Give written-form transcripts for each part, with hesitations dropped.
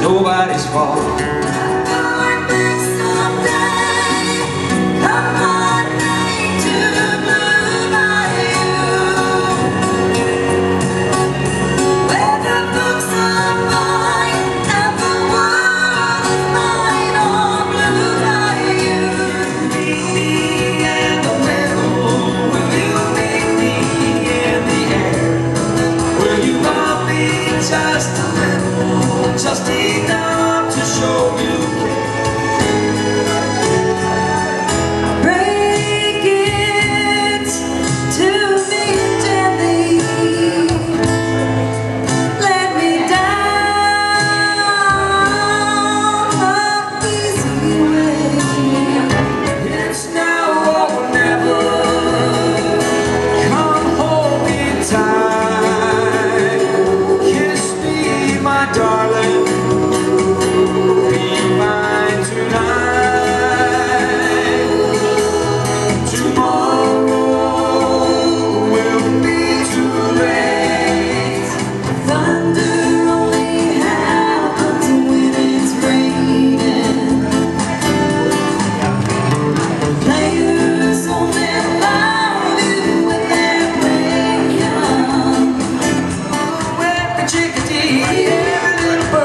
nobody's fault. Just enough to show you care. Break it to me gently. Let me down the easy way. It's now or never. Come hold me tight. Kiss me, my darling. Every little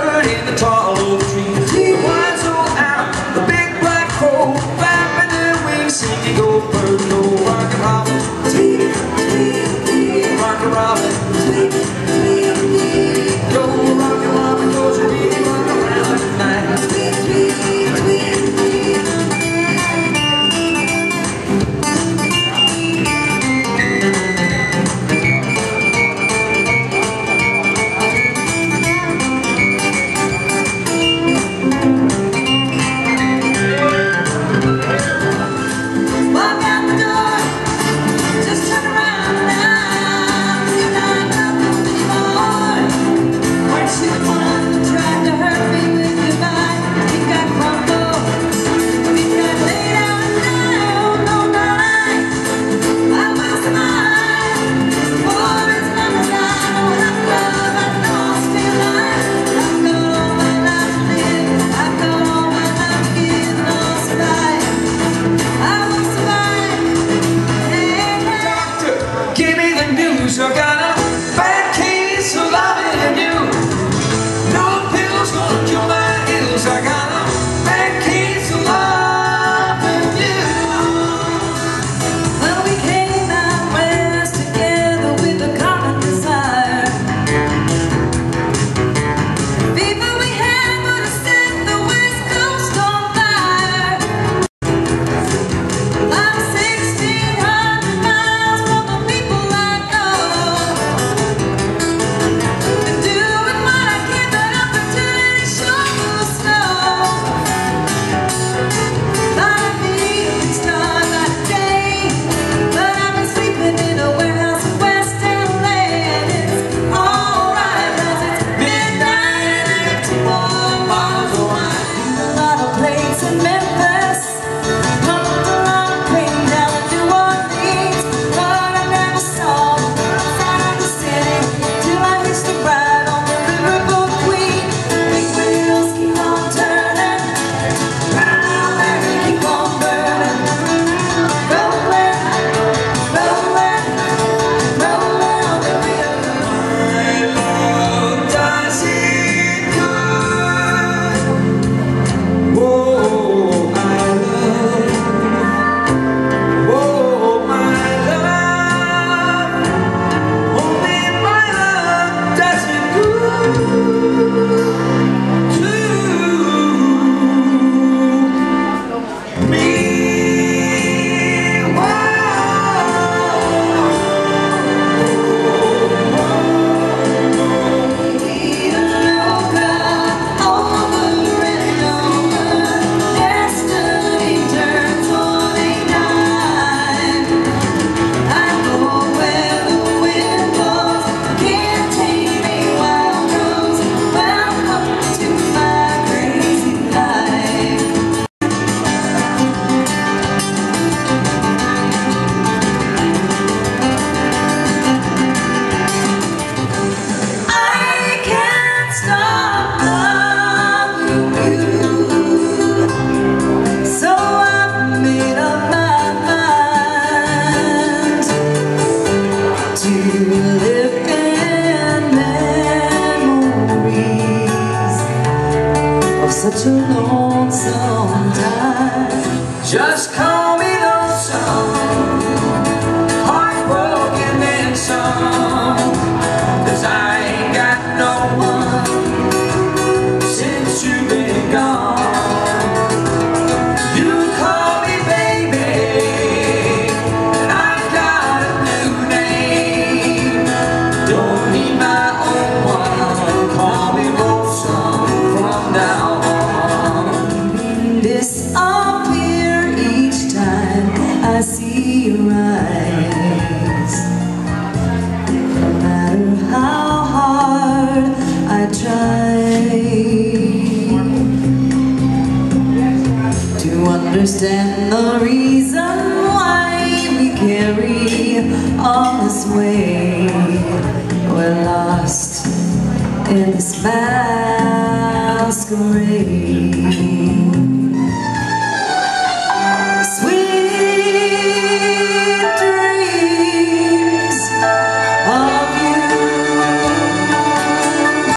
such a lonesome time. Just call me lonesome, heartbroken and some, 'cause I ain't got no one since you've been gone. You call me baby, and I've got a new name. Don't need my own one, call me lonesome from now on. Disappear each time I see your eyes. No matter how hard I try to understand the reason why we carry on this way. We're lost in this masquerade.